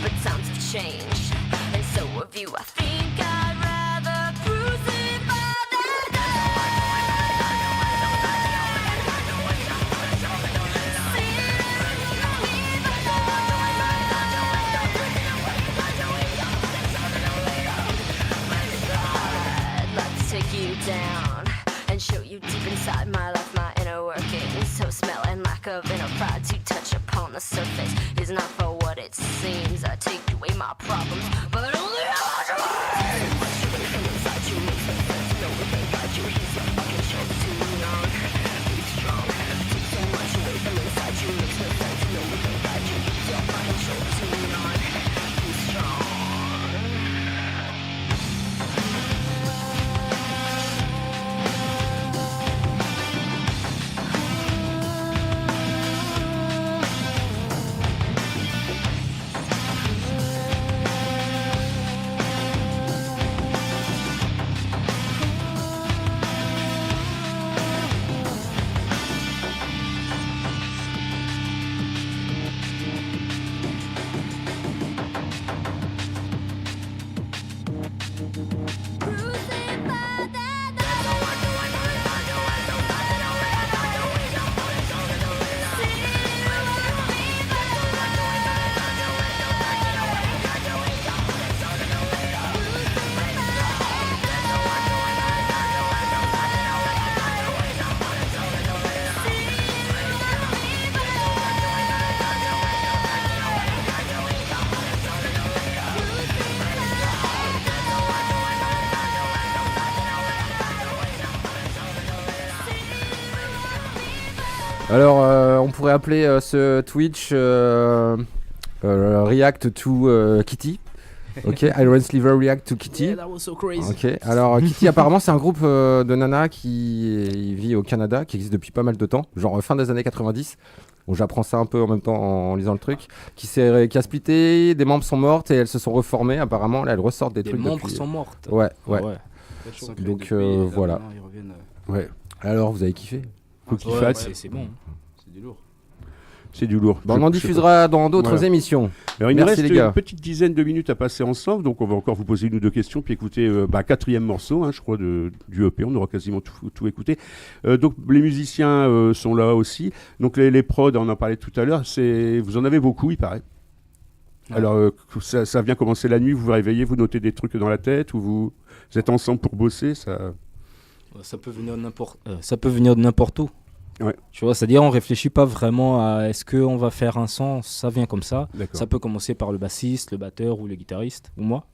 But times have changed, and so have you. I think I'd rather crucify than I'd like to take you down and show you deep inside my life, my inner workings. So smell and lack of inner pride to touch upon the surface is not for what it seems. I take away my problems, but only Alors, on pourrait appeler ce Twitch React to Kitty. Ok, Iron Sliver React to Kitty. Yeah, that was so crazy. Ok, alors Kitty apparemment c'est un groupe de nana qui vit au Canada, qui existe depuis pas mal de temps, genre fin des années 90. Bon, j'apprends ça un peu en même temps en lisant le truc. Qui a splitté, des membres sont mortes et elles se sont reformées. Apparemment, là elles ressortent des trucs. Les membres depuis... sont mortes. Ouais. Donc, voilà. ils reviennent. Ouais. Alors vous avez kiffé? Faut qu'il Ouais, fasse. c'est bon. C'est du lourd. C'est du lourd. Bon, on en diffusera dans d'autres Voilà. émissions. Alors, il Merci, nous les reste gars. une petite dizaine de minutes à passer ensemble, donc on va encore vous poser une ou deux questions, puis écouter quatrième morceau, hein, je crois, du EP. On aura quasiment tout écouté. Donc les musiciens sont là aussi. Donc les prods, on en parlait tout à l'heure, vous en avez beaucoup, il paraît. Ouais. Alors ça vient commencer la nuit, vous vous réveillez, vous notez des trucs dans la tête, ou vous êtes ensemble pour bosser, ça... Ça peut venir de n'importe où. Ouais. Tu vois, c'est-à-dire on réfléchit pas vraiment à est-ce qu'on va faire un son, ça vient comme ça. D'accord. Ça peut commencer par le bassiste, le batteur ou le guitariste, ou moi.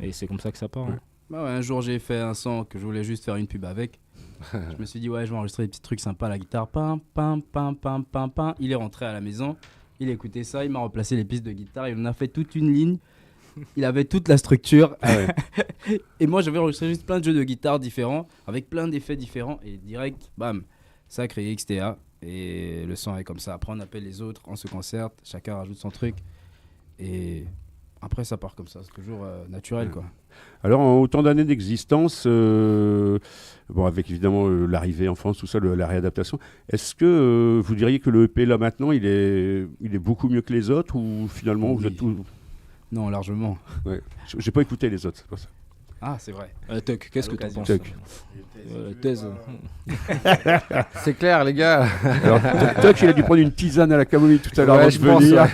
Et c'est comme ça que ça part. Ouais. hein. Bah ouais, un jour j'ai fait un son que je voulais juste faire une pub avec. Je me suis dit ouais, je vais enregistrer des petits trucs sympas à la guitare. Pam pam pam pam pam pam. Il est rentré à la maison, il écoutait ça, il m'a replacé les pistes de guitare, il en a fait toute une ligne. Il avait toute la structure. Ah ouais. Et moi j'avais enregistré juste plein de jeux de guitare différents avec plein d'effets différents et direct bam, ça a créé XTA et le son est comme ça. Après on appelle les autres, on se concerte, chacun rajoute son truc et après ça part comme ça, c'est toujours naturel quoi. Alors, en autant d'années d'existence, avec évidemment l'arrivée en France, tout ça, la réadaptation, est-ce que vous diriez que le EP là maintenant, il est beaucoup mieux que les autres, ou finalement vous Oui. êtes tout... Non, largement. Ouais. J'ai pas écouté les autres, c'est pour ça. Ah, c'est vrai. Tuck, qu'est-ce que tu l'occasion. penses Tuck. Thèse. C'est clair, les gars. Alors, Tuck, il a dû prendre une tisane à la camomille tout à l'heure Ouais, avant je de pense, venir.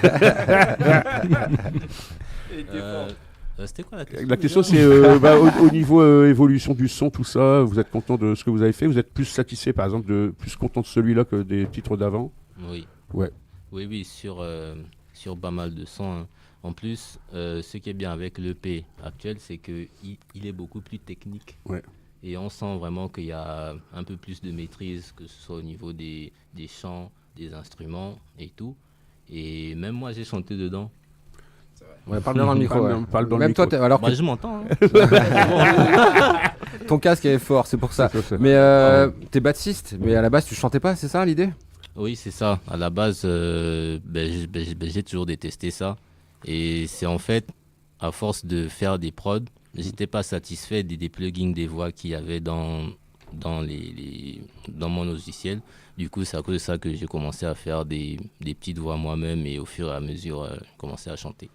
C'était quoi la question La question, c'est au niveau évolution du son, tout ça, vous êtes content de ce que vous avez fait? Vous êtes plus satisfait, par exemple, plus content de celui-là que des titres d'avant? Oui. Ouais. Oui, sur pas mal de sons. hein. En plus, ce qui est bien avec l'EP actuel, c'est qu'il est beaucoup plus technique. Ouais. Et on sent vraiment qu'il y a un peu plus de maîtrise, que ce soit au niveau des chants, des instruments et tout. Et même moi, j'ai chanté dedans. Ouais, parle bien dans le micro. Parle dans le Même micro. toi, alors Moi, que je m'entends. hein. ton casque est fort, c'est pour ça. C'est Mais t'es bassiste, mais à la base tu chantais pas, c'est ça l'idée? Oui, c'est ça. À la base, j'ai toujours détesté ça. Et c'est en fait, à force de faire des prods, j'étais pas satisfait des plugins des voix qu'il y avait dans mon logiciel. Du coup, c'est à cause de ça que j'ai commencé à faire des petites voix moi-même et au fur et à mesure, commencer à chanter.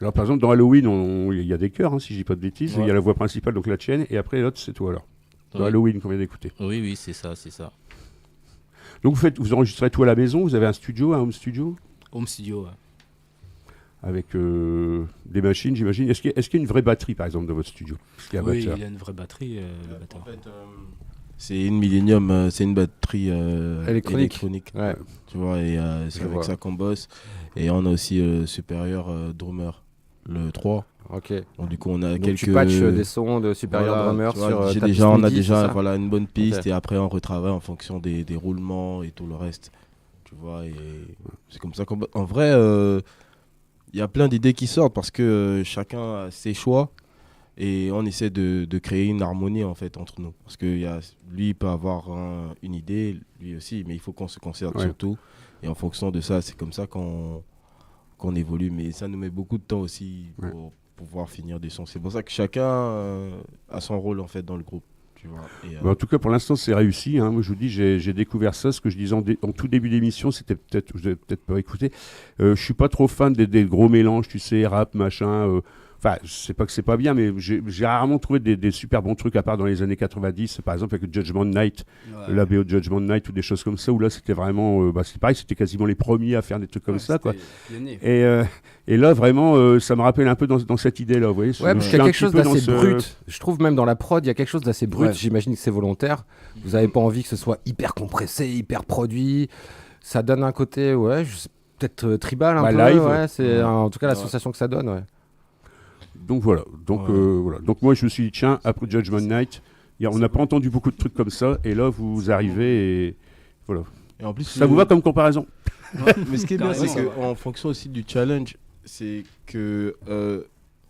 Alors, par exemple, dans Halloween, il y a des chœurs, hein, si je dis pas de bêtises. Ouais. Il y a la voix principale, donc la tienne, et après l'autre, c'est toi alors. Dans Oui. Halloween qu'on vient d'écouter. Oui, c'est ça. Donc vous enregistrez tout à la maison, vous avez un studio, un home studio, Home studio. Ouais. avec des machines, j'imagine. Est-ce qu'il y a une vraie batterie, par exemple, dans votre studio? Parce qu'il y a un Oui, batteur. il a une vraie batterie, le batteur. En fait, c'est une Millennium, c'est une batterie Électronique. Ouais. Tu vois, et c'est Je avec vois. ça qu'on bosse. Et on a aussi supérieur drummer, le 3. Ok. Donc, du coup, on a Donc quelques. tu patches des sons de Superior Voilà, Drummer tu vois, sur ta piste on a MIDI, c'est déjà ça voilà, une bonne piste Ok. et après on retravaille en fonction des roulements et tout le reste. Tu vois, et c'est comme ça qu'on. En vrai, il y a plein d'idées qui sortent parce que chacun a ses choix et on essaie de créer une harmonie en fait entre nous. Parce que lui il peut avoir une idée, lui aussi, mais il faut qu'on se concerte Ouais. surtout. Et en fonction de ça, c'est comme ça qu'on évolue. Mais ça nous met beaucoup de temps aussi pour pouvoir finir des sons. C'est pour ça que chacun a son rôle en fait dans le groupe. Tu vois. Et, En tout cas, pour l'instant, c'est réussi. Hein. Moi, je vous dis, j'ai découvert ça. Ce que je disais en tout début d'émission, c'était peut-être, vous n'avez peut-être pas écouté. Je suis pas trop fan des gros mélanges, tu sais, rap, machin. Enfin, c'est pas que c'est pas bien, mais j'ai rarement trouvé des super bons trucs, à part dans les années 90, par exemple avec Judgment Night, Ouais. la BO de Judgment Night ou des choses comme ça, où là, c'était vraiment, c'est pareil, c'était quasiment les premiers à faire des trucs comme ça, quoi. Pionnier. Et là, vraiment, ça me rappelle un peu dans cette idée-là, vous voyez. Ouais, parce qu'il y a quelque chose d'assez brut. Je trouve même dans la prod, il y a quelque chose d'assez brut. Ouais. J'imagine que c'est volontaire. Vous n'avez pas envie que ce soit hyper compressé, hyper produit. Ça donne un côté, ouais, peut-être tribal un peu. live. Ouais, c'est en tout cas la Ouais. sensation que ça donne, ouais. Donc voilà. Donc moi, je me suis dit, tiens, après Judgment Night, on n'a pas entendu beaucoup de trucs comme ça, et là, vous arrivez et voilà. et en plus, Ça vous va comme comparaison? Mais ce qui est bien, c'est Carrément. qu'en fonction aussi du challenge, c'est que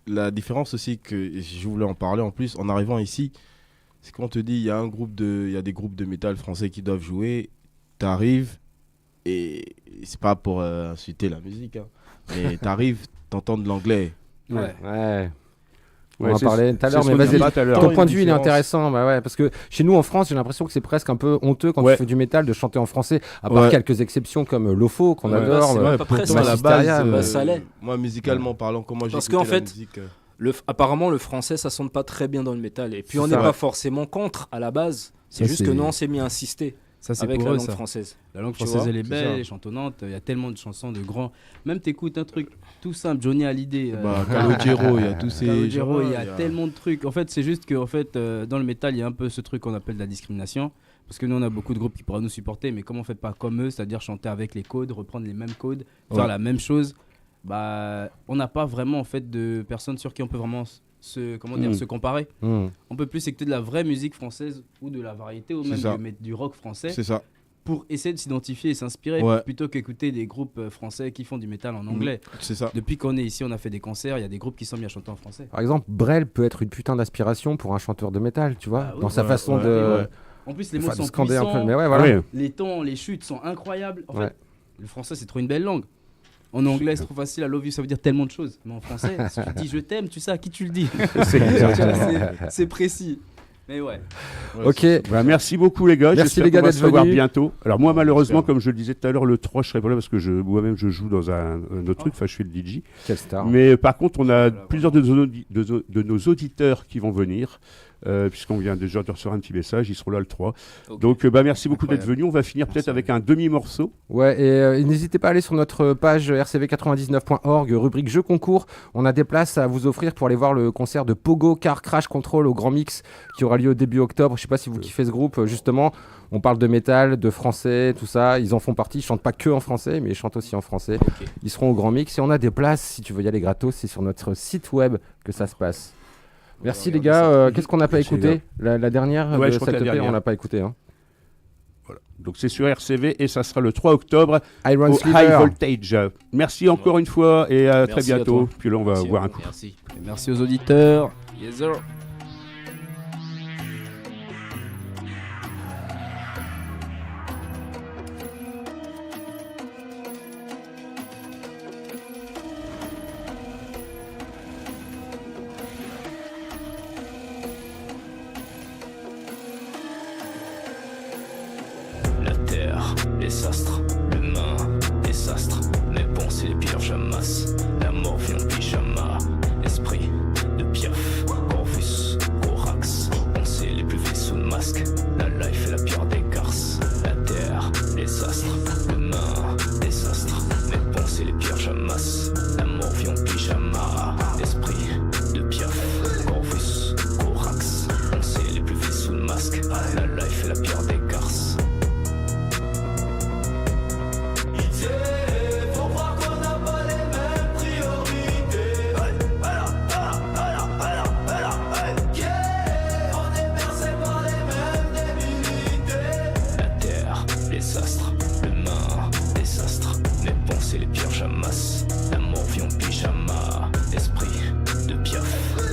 la différence aussi que je voulais en parler en plus, en arrivant ici, c'est qu'on te dit il y a des groupes de métal français qui doivent jouer, t'arrives et c'est pas pour insulter la musique, hein, mais t'arrives, t'entends de l'anglais. Ouais. On en parlait tout à l'heure, mais vas-y, ton point de vue il est intéressant, bah ouais, parce que chez nous en France, j'ai l'impression que c'est presque un peu honteux quand tu fais du métal de chanter en français, à part quelques exceptions comme Lofo qu'on adore. Pas presque, à la base, ça l'est. Moi, musicalement parlant, comment j'ai Parce écouté qu'en la fait, musique, apparemment le français ça sonne pas très bien dans le métal, et puis on C'est n'est ça. pas forcément contre à la base, c'est Ça, juste que nous on s'est mis à insister Ça, c'est avec pour la eux, langue ça. française. La langue Tu française, vois, elle est c'est belle, ça. elle est chantonnante. Il y a tellement de chansons de grands. Même t'écoutes un truc tout simple, Johnny Hallyday. Calogero, il y a tous ces Calogero, gens, il y a tellement de trucs. En fait, c'est juste que dans le métal, il y a un peu ce truc qu'on appelle de la discrimination. Parce que nous, on a beaucoup de groupes qui pourraient nous supporter, mais comme on fait pas comme eux, c'est-à-dire chanter avec les codes, reprendre les mêmes codes, faire la même chose, bah, on n'a pas vraiment en fait de personnes sur qui on peut vraiment se comparer. On peut plus écouter de la vraie musique française ou de la variété ou C'est même ça. du rock français C'est ça. pour essayer de s'identifier et s'inspirer Ouais. plutôt qu'écouter des groupes français qui font du métal en anglais. C'est ça. Depuis qu'on est ici, on a fait des concerts, il y a des groupes qui sont mis à chanter en français. Par exemple, Brel peut être une putain d'inspiration pour un chanteur de métal, tu vois, Ah oui, dans sa ouais, façon ouais, de. ouais. En plus, les mots Enfin, de sont scander un puissants, peu, mais ouais, voilà. Ouais. les tons, les chutes sont incroyables. En Ouais. fait, le français, c'est trop une belle langue. En anglais, c'est trop facile. I love you, ça veut dire tellement de choses. Mais en français, si tu dis je t'aime, tu sais à qui tu le dis. C'est précis. Mais ouais. Ok, Bah, merci beaucoup les gars. Merci J'espère les gars qu'on va d'être se revoir venus. bientôt. Alors moi malheureusement, J'espère. comme je le disais tout à l'heure, le 3 je serai pas là parce que moi-même je joue dans un autre truc. Enfin je suis le DJ. quelle star. Mais par contre on a plusieurs de nos auditeurs qui vont venir. Puisqu'on vient déjà de recevoir un petit message, ils seront là le 3. Ok. Donc merci beaucoup d'être Incroyable. venus. On va finir peut-être avec un demi-morceau. Ouais, et n'hésitez pas à aller sur notre page rcv99.org, rubrique jeux concours. On a des places à vous offrir pour aller voir le concert de Pogo Car Crash Control au Grand Mix qui aura lieu début octobre. Je sais pas si vous kiffez ce groupe, justement. On parle de métal, de français, tout ça. Ils en font partie. Ils chantent pas que en français, mais ils chantent aussi en français. Ok. Ils seront au Grand Mix et on a des places. Si tu veux y aller gratos, c'est sur notre site web que ça se passe. Merci les gars. Qu'est-ce qu'on n'a pas Merci, écouté la dernière Ouais, de je crois que cette la EP, dernière. on n'a pas écouté. Hein. Voilà. Donc c'est sur RCV et ça sera le 3 octobre Iron au Sliver. High Voltage. Merci encore une fois et à très Merci à bientôt. toi. Puis là on va Merci à voir vous. un coup. Merci. Et merci aux auditeurs. Yes, sir. La terre, les astres, l'humain, les astres. Mais bon, c'est les pires, j'amasse. La mort vient en pyjama. Esprit de Piaf, Corvus, Corax. On sait les plus faits sous le masque. La life est la pire des garces. La terre, les astres, l'humain, les astres. Mais bon, c'est les pires, j'amasse. La mort vient en pyjama. Esprit de Piaf, Corvus, Corax. On sait les plus faits sous le masque. La life est la pire des garces. Faut voir qu'on n'a pas les mêmes priorités. On est bercé par les mêmes débilités. La terre, les astres, l'humain, les astres. Mais bon, c'est les pires, j'amasse. La mort vient en pyjama. Esprit de Piaf,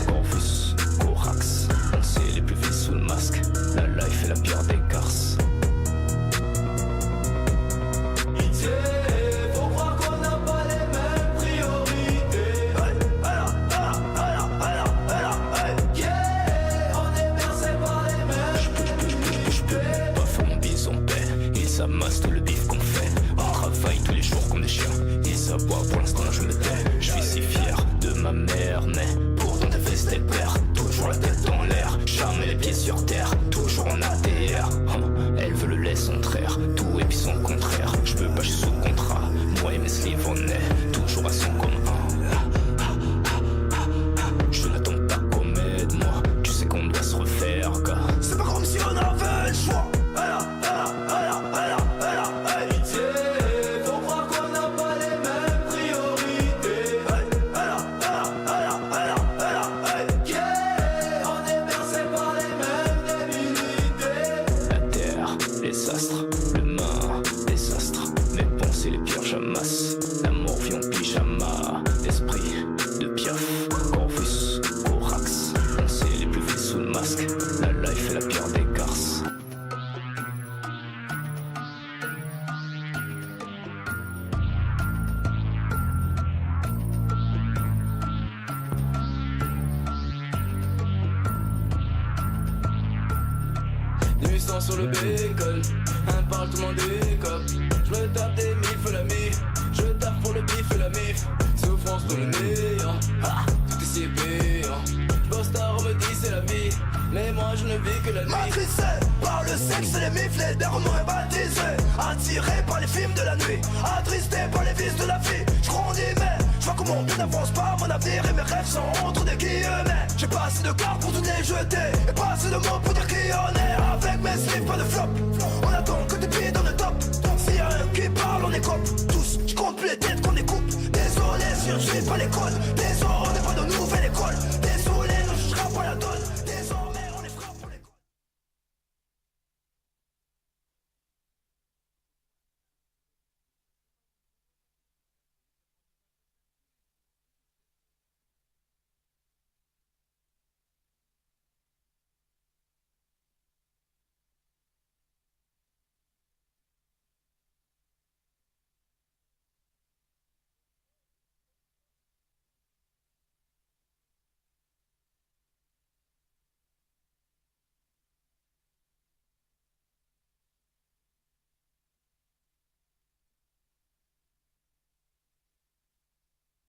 Corvus, Corax. On sait les plus faits sous le masque. La life est la pire des garces. Faut voir qu'on n'a pas les mêmes priorités. On est bercé par les mêmes. Je peux pas faire mon bise en paix. Ils s'amassent tout le bif qu'on fait. On travaille tous les jours comme des chiens. Ils s'aboient pour l'instant là je me tais. Je suis si fier sang sur le bacon. Un parle, tout le monde décope. Je me tape des mifs la mif. Je tape pour le bif et la mif. Souffrance pour le néant. Ah, tout est si payant. J'bosse tard, on me dit c'est la vie. Mais moi je ne vis que la nuit. Matricé par le sexe et les mifs, les dermons et baptisés. Attiré par les films de la nuit. Attristé par les vices de la vie. J'grandis mais j'vois comment bien n'avance pas mon avenir. Et mes rêves sont entre des guillemets. J'ai pas assez de cartes pour toutes les jeter. Et pas assez de mots pour dire qui on est. Avec mes slips, pas de flop. On attend que des pieds dans le top. S'il y a un qui parle, on écope tous. J'compte plus les têtes qu'on découpe. Désolé si je suis pas les codes. Désolé